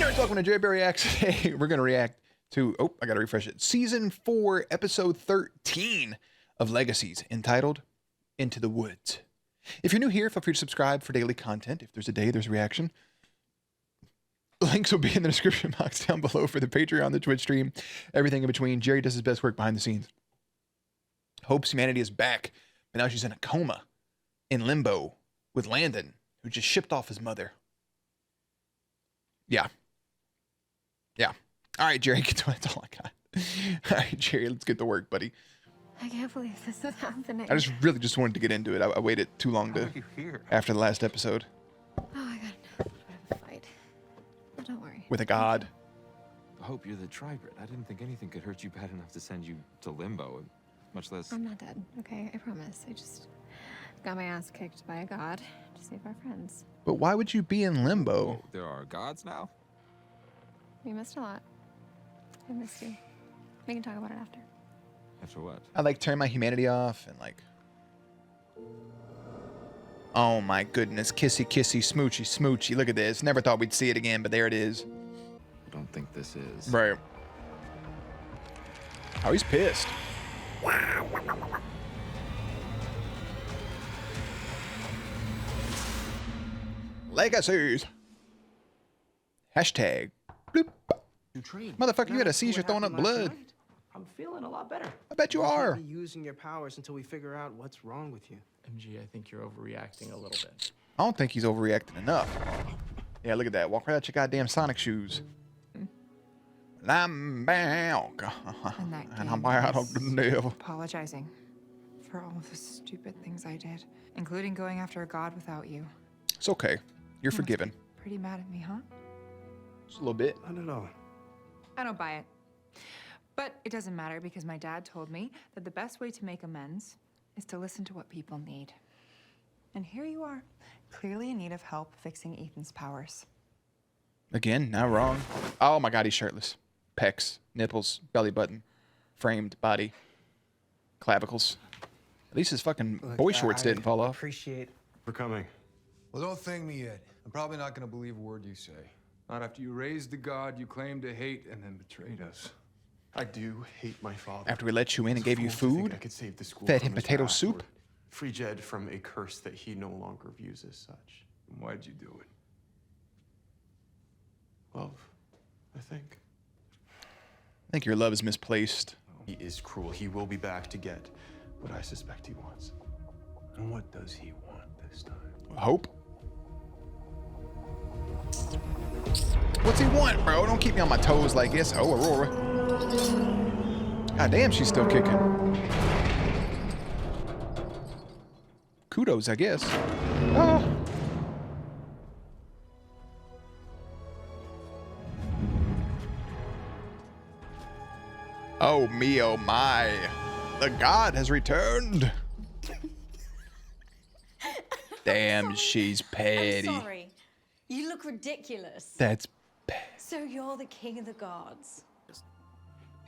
nerds, welcome to Jerry Reacts. Today we're going to react to, I got to refresh it, Season 4, Episode 13 of Legacies, entitled Into the Woods. If you're new here, feel free to subscribe for daily content. If there's a day, there's a reaction. Links will be in the description box down below for the Patreon, the Twitch stream, everything in between. Jerry does his best work behind the scenes. Hopes humanity is back, but now she's in a coma, in limbo, with Landon, who just shipped off his mother. Yeah. All right, Jerry, get to it. That's all I got. All right, Jerry, let's get to work, buddy. I can't believe this is happening. I really just wanted to get into it. I waited too long to after the last episode. Oh, I got a bit of a fight. But don't worry. With a god. I hope you're the tribrid. I didn't think anything could hurt you bad enough to send you to limbo, much less... I'm not dead, okay? I promise. I just got my ass kicked by a god to save our friends. But why would you be in limbo? Oh, there are gods now? We missed a lot. I missed you. We can talk about it after. After what? I like turn my humanity off and like... Oh my goodness. Kissy, kissy, smoochy, smoochy. Look at this. Never thought we'd see it again, but there it is. I don't think this is. Right. Oh, he's pissed. Legacies. Hashtag. Bloop. Motherfucker, you had a seizure throwing up blood. I'm feeling a lot better. I bet you are. Can't be using your powers until we figure out what's wrong with you. MG, I think you're overreacting a little bit. I don't think he's overreacting enough. Yeah, look at that. Walk right out your goddamn Sonic shoes. I'm back. And I'm out of the devil. Apologizing for all of the stupid things I did, including going after a god without you. It's okay. You're forgiven. Pretty mad at me, huh? Just a little bit. Not at all. I don't buy it. But it doesn't matter because my dad told me that the best way to make amends is to listen to what people need. And here you are, clearly in need of help fixing Ethan's powers. Again, not wrong. Oh my god, he's shirtless. Pecs, nipples, belly button, framed body, clavicles. At least his fucking boy shorts didn't fall off. Appreciate for coming. Well, don't thank me yet. I'm probably not going to believe a word you say. Not after you raised the god you claim to hate and then betrayed us. I do hate my father. After we let you in and gave you food, I could save the school fed from him his potato wrath, soup. or free Jed from a curse that he no longer views as such. Why'd you do it? Love, I think. I think your love is misplaced. He is cruel. He will be back to get what I suspect he wants. And what does he want this time? Hope. What's he want, bro? Don't keep me on my toes like this. Oh, Aurora. God damn, she's still kicking. Kudos, I guess. Oh. Oh me, oh my. The god has returned. Damn, she's petty. I'm sorry. You look ridiculous. That's bad. So you're the king of the gods.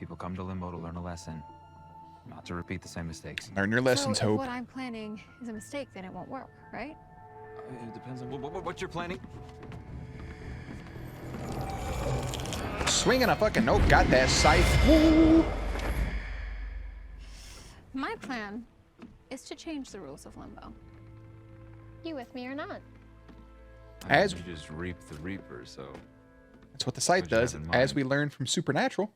People come to limbo to learn a lesson, not to repeat the same mistakes. Learn your lessons, So if Hope. what I'm planning is a mistake, then it won't work, right? It depends on what you're planning. Swinging a fucking nope, got that scythe. Woo! My plan is to change the rules of limbo. You with me or not? As you just reap the reaper, so that's what the scythe what you have does, in as mind. we learned from Supernatural.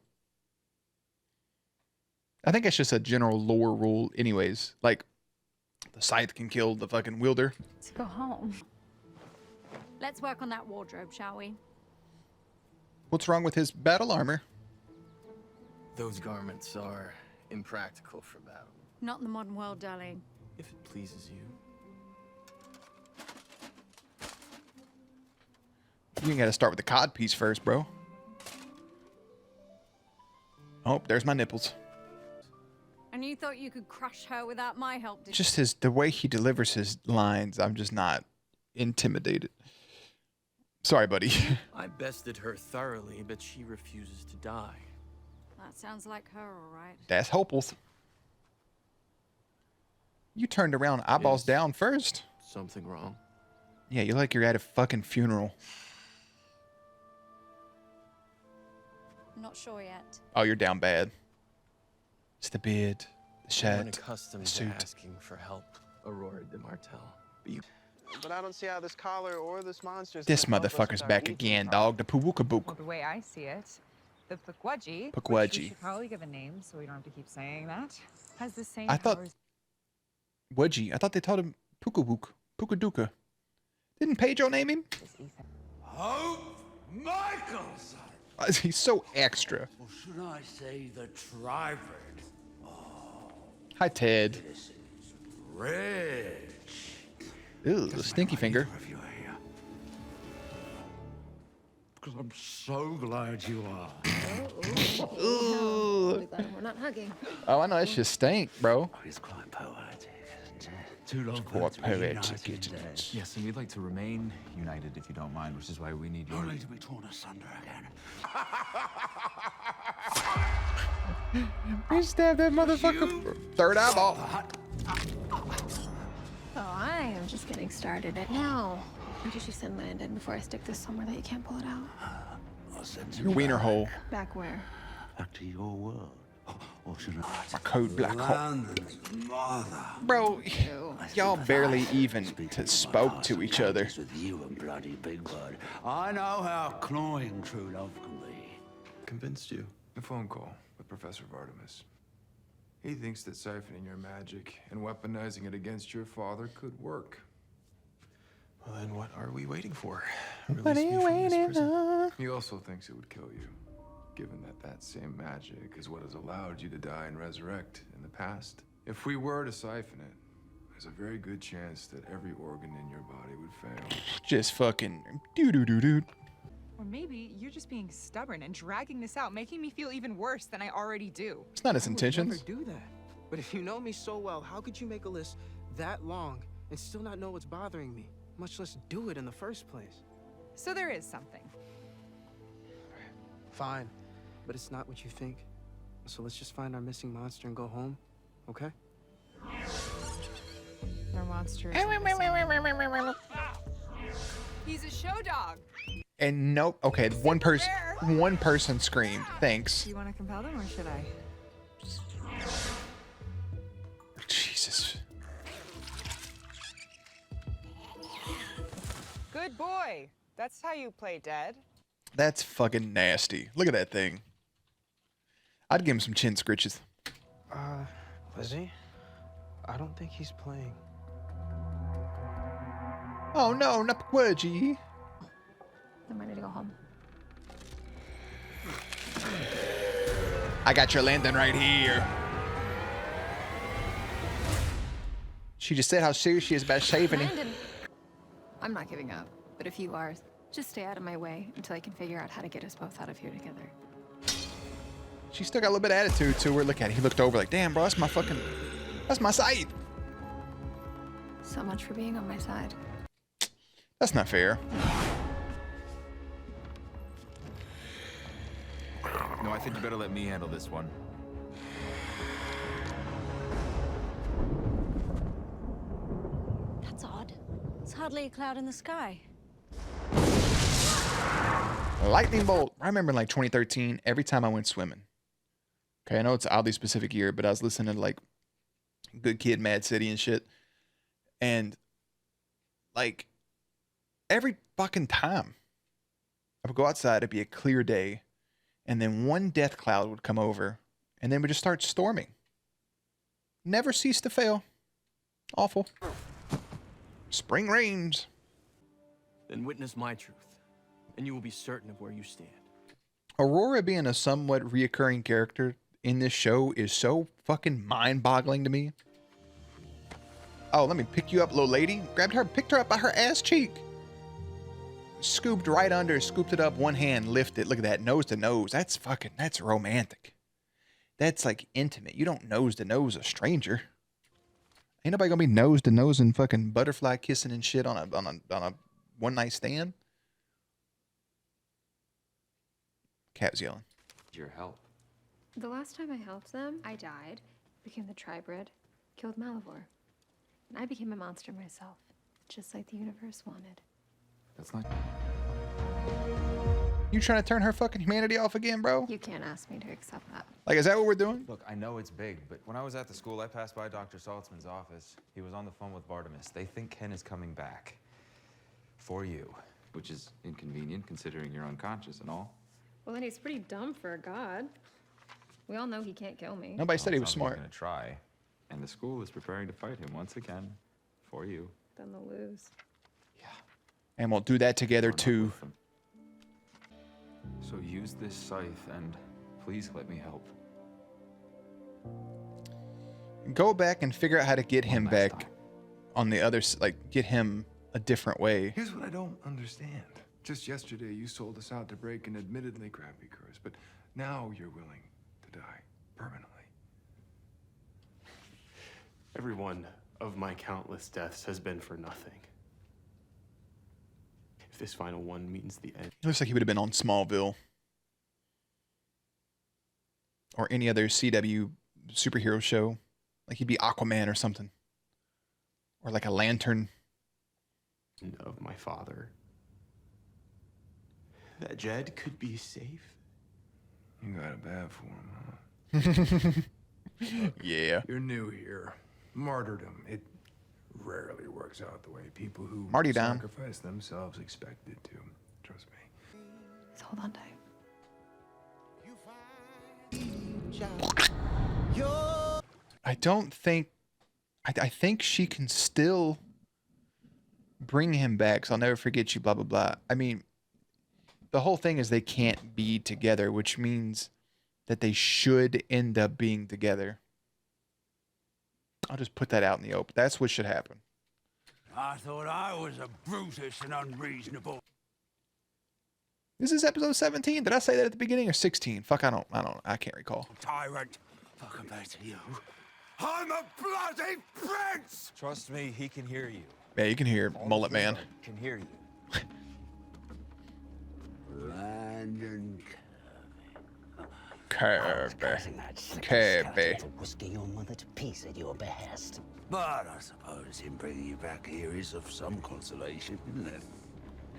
I think it's just a general lore rule anyways. Like, the scythe can kill the fucking wielder. Let's go home. Let's work on that wardrobe, shall we? What's wrong with his battle armor? Those garments are impractical for battle. Not in the modern world, darling. If it pleases you. You gotta start with the cod piece first, bro. Oh, there's my nipples. And you thought you could crush her without my help, did Just the way he delivers his lines, I'm just not intimidated. Sorry, buddy. I bested her thoroughly, but she refuses to die. That sounds like her, all right. That's hopeful. You turned around eyeballs down first. Something wrong? Yeah, you're like you're at a fucking funeral. I'm not sure yet. Oh, you're down bad. It's the beard, the I'm shirt, unaccustomed the to suit. asking for help, Aurora de Martel. But I don't see how this collar or this monster's This gonna help us motherfucker's with our back eating again, problem. dog. The Pawookabook. Well, the way I see it, the Pukwudgie, which Pukwudgie. we should probably give a name so we don't have to keep saying that, has the same I thought powers. Wedgie. I thought they taught him Pukawook. Pukaduka. Didn't Pedro name him? as Ethan. Hope Michaels! He's so extra. Or should I say the tribrid? Hi, Ted. This is rich. Ew, stinky finger. If you're here. Because I'm so glad you are. Ooh. We're not hugging. Oh, I know that shit stink, bro. Oh, it's quite poetic, isn't it? Two lovebirds Quite poetic, reunited isn't in it? Yes, and we'd like to remain united if you don't mind, which is why we need your... only to be torn asunder again. We stabbed that motherfucker. Third eyeball. Oh, I am just getting started. Now, where did you send Landon before I stick this somewhere that you can't pull it out? I'll send Your you wiener back. hole. Back where? Back to your world. Or should I? My code black hole. Landon's mother. Bro, y'all barely even Speaking spoke of to my each other. encounters with you and bloody Big Bird, I know how cloying true love can be. Convinced you. The phone call with Professor Vardamus. He thinks that siphoning your magic and weaponizing it against your father could work. Well, then what are we waiting for? What are Release me you from this waiting prison. on? He also thinks it would kill you, given that that same magic is what has allowed you to die and resurrect in the past. If we were to siphon it, there's a very good chance that every organ in your body would fail. Just fucking doo-doo-doo-doo. Or maybe you're just being stubborn and dragging this out, making me feel even worse than I already do. It's not his I would intentions. never do that. But if you know me so well, how could you make a list that long and still not know what's bothering me? Much less do it in the first place. So there is something. Fine, but it's not what you think. So let's just find our missing monster and go home, okay? Our monster is He's a show dog. And nope. Okay, one person screamed. Thanks. Do you want to compel them or should I? Jesus. Good boy. That's how you play dead. That's fucking nasty. Look at that thing. I'd give him some chin scritches. Lizzie? I don't think he's playing. Oh no, not Pukwudgie. I'm ready to go home. I got your Landon right here. She just said how serious she is about shaving him. Landon! I'm not giving up, but if you are, just stay out of my way until I can figure out how to get us both out of here together. She still got a little bit of attitude to her. Look at it. He looked over like, damn, bro, that's my side. So much for being on my side. That's not fair. No, I think you better let me handle this one. That's odd. It's hardly a cloud in the sky. Lightning bolt. I remember in like 2013, every time I went swimming. Okay, I know it's an oddly specific year, but I was listening to like Good Kid, Mad City and shit. And like every fucking time I would go outside, it'd be a clear day. And then one death cloud would come over and then we just start storming. Never cease to fail. Awful. Spring rains. Then witness my truth, and you will be certain of where you stand. Aurora being a somewhat reoccurring character in this show is so fucking mind-boggling to me. Oh, let me pick you up, little lady. Grabbed her, picked her up by her ass cheek. Scooped right under, scooped it up, one hand, lifted. Look at that, nose to nose. That's romantic. That's like intimate. You don't nose to nose a stranger. Ain't nobody gonna be nose to nose and fucking butterfly kissing and shit on a one night stand. Cat's yelling. Your help. The last time I helped them, I died, became the tribrid, killed Malivore. And I became a monster myself, just like the universe wanted. That's not... You trying to turn her fucking humanity off again, bro? You can't ask me to accept that. Like, is that what we're doing? Look, I know it's big, but when I was at the school, I passed by Dr. Saltzman's office. He was on the phone with Bartimus. They think Ken is coming back. For you. Which is inconvenient, considering you're unconscious and all. Well, then he's pretty dumb for a god. We all know he can't kill me. Nobody said he was Sounds like smart. You're gonna try. And the school is preparing to fight him once again. For you. Then they'll lose. And we'll do that together, Partner too. with them. So use this scythe and please let me help. Go back and figure out how to get him last back time. on the other side. Like, get him a different way. Here's what I don't understand. Just yesterday, you sold us out to break an admittedly crappy curse, but now you're willing to die permanently. Every one of my countless deaths has been for nothing. If this final one means the end. It looks like he would have been on Smallville. Or any other CW superhero show. Like he'd be Aquaman or something. Or like a Lantern. Of my father. That Jed could be safe. You got it bad for him, huh? Yeah. You're new here. Martyrdom. It rarely works out the way people who Martyrdom. sacrifice themselves expect it to. Trust me. Just hold on tight. I don't think... I think she can still bring him back, so I'll never forget you, blah, blah, blah. I mean, the whole thing is they can't be together, which means that they should end up being together. I'll just put that out in the open. That's what should happen. I thought I was a brutish and unreasonable. This is episode 17. Did I say that at the beginning or 16? Fuck, I can't recall. Tyrant. Fuck about you. I'm a bloody prince! Trust me, he can hear you. Yeah, you can hear Mullet Man. Can hear you. Brandon Kirby. Whisker your mother to peace at your behest. But I suppose him bringing you back here is of some consolation, isn't it?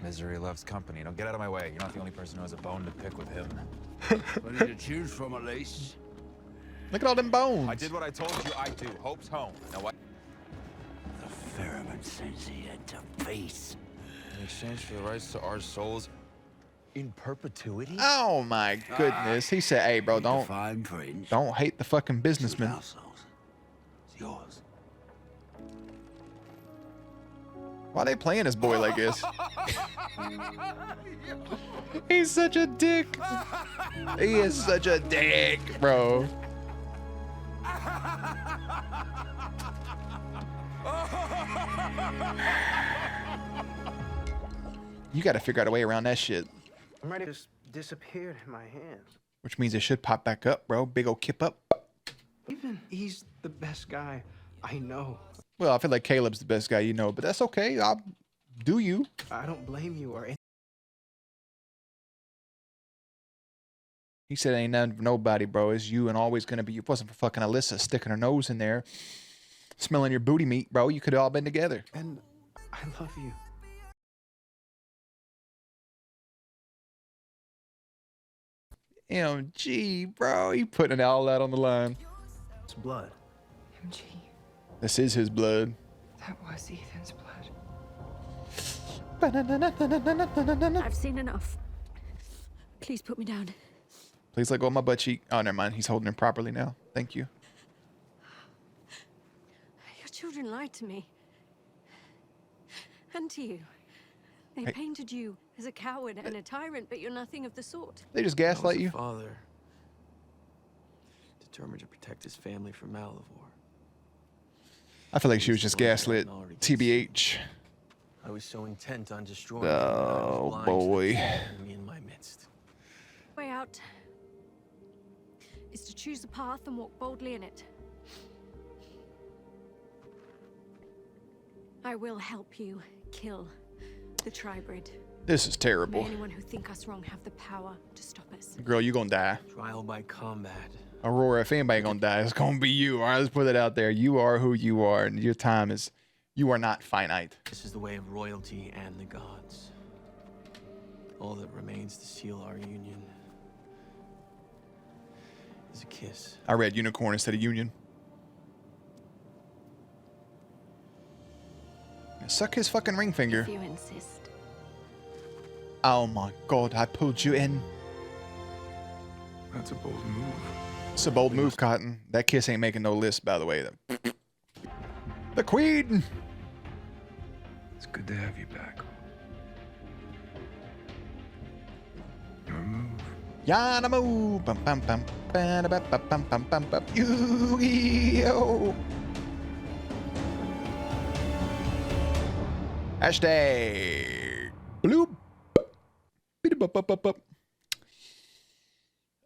Misery loves company. Don't get out of my way. You're not the only person who has a bone to pick with him. Plenty to choose from, at least. Look at all them bones. I did what I told you I'd do. Hope's home. Now what? The Ferryman sends he had to face. In exchange for the rights to our souls in perpetuity? Oh my goodness. He said, hey, bro, don't hate the fucking businessman. It's yours. Why they playing this boy like this? He's such a dick. He is such a dick, bro. You got to figure out a way around that shit. I'm ready. Just disappeared in my hands. Which means it should pop back up, bro. Big ol' kip up. Even he's the best guy I know. Well, I feel like Caleb's the best guy you know, but that's okay. I'll do you. I don't blame you or anything. He said, ain't none for nobody, bro. It's you and always gonna be. If it wasn't for fucking Alyssa sticking her nose in there, smelling your booty meat, bro, you could have all been together. And I love you. MG, bro. He putting it all out on the line. It's blood. MG, This is his blood. that was Ethan's blood. I've seen enough. Please put me down. Please let go of my butt cheek. Oh, never mind. He's holding it properly now. Thank you. Your children lied to me. And to you. They Hey. painted you as a coward and a tyrant, but you're nothing of the sort. They just gaslight you. Father, determined to protect his family from Malivore. I feel like she was just gaslit. TBH. I was so intent on destroying Oh, boy. me in my midst. Way out is to choose a path and walk boldly in it. I will help you kill the Tribrid. This is terrible. May anyone who think us wrong have the power to stop us. Girl, you gonna die. Trial by combat. Aurora, if anybody gonna die, it's gonna be you. All right, let's put it out there. You are who you are, and your time is... You are not finite. This is the way of royalty and the gods. All that remains to seal our union is a kiss. I read unicorn instead of union. Suck his fucking ring finger. If you insist. Oh my god, I pulled you in. That's a bold move. It's a bold move, Cotton. That kiss ain't making no list, by the way. The Queen! It's good to have you back. Your move. Yana move! Bum bum bum bum bum bum bum bum bum. Yu-Gi-Oh! Hashtag bloop. Beep-a-bup-bup-bup.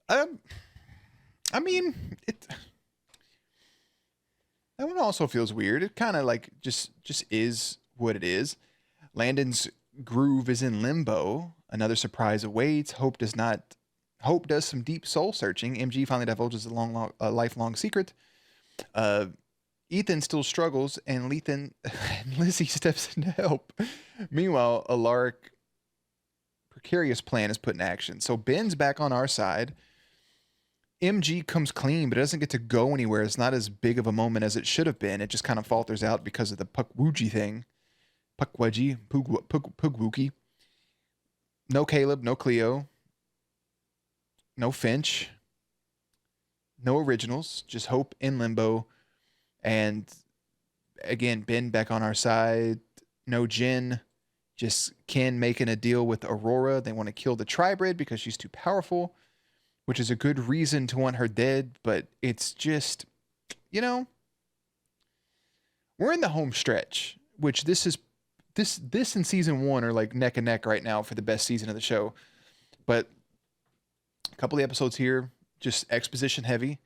I mean, that one also feels weird. It kind of like just is what it is. Landon's groove is in limbo. Another surprise awaits. Hope does some deep soul searching. MG finally divulges a lifelong secret. Ethan still struggles, and Lizzie steps in to help. Meanwhile, Alaric precarious plan is put in action. So Ben's back on our side. MG comes clean, but it doesn't get to go anywhere. It's not as big of a moment as it should have been. It just kind of falters out because of the Pukwudgie thing. Pugwookie. No Caleb, no Cleo. No Finch. No originals. Just Hope in limbo. And again, Ben back on our side. No Jin. Just Ken making a deal with Aurora. They want to kill the Tribrid because she's too powerful, which is a good reason to want her dead. But it's just, you know, we're in the home stretch, which this and season 1 are like neck and neck right now for the best season of the show. But a couple of episodes here, just exposition heavy,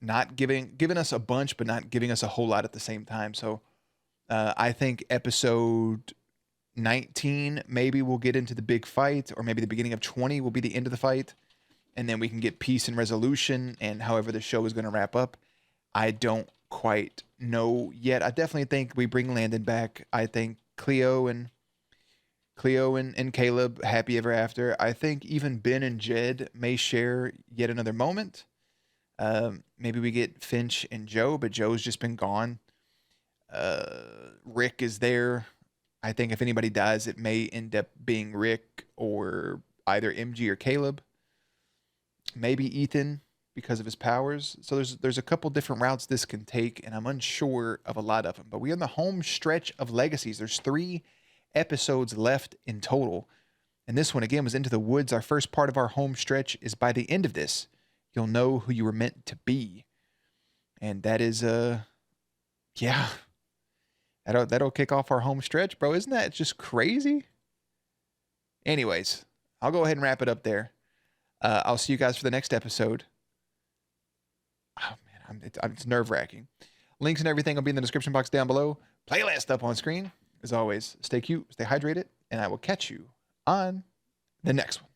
not giving us a bunch, but not giving us a whole lot at the same time. So I think episode 19, maybe we'll get into the big fight, or maybe the beginning of 20 will be the end of the fight. And then we can get peace and resolution and however the show is going to wrap up. I don't quite know yet. I definitely think we bring Landon back. I think Cleo and Caleb, happy ever after. I think even Ben and Jed may share yet another moment. Maybe we get Finch and Joe, but Joe's just been gone. Rick is there. I think if anybody dies, it may end up being Rick or either MG or Caleb. Maybe Ethan because of his powers. So there's a couple different routes this can take, and I'm unsure of a lot of them. But we're in the home stretch of Legacies. There's 3 episodes left in total. And this one, again, was Into the Woods. Our first part of our home stretch is by the end of this, you'll know who you were meant to be. And that is, yeah. That'll kick off our home stretch, bro. Isn't that just crazy? Anyways, I'll go ahead and wrap it up there. I'll see you guys for the next episode. Oh, man, it's nerve-wracking. Links and everything will be in the description box down below. Playlist up on screen. As always, stay cute, stay hydrated, and I will catch you on the next one.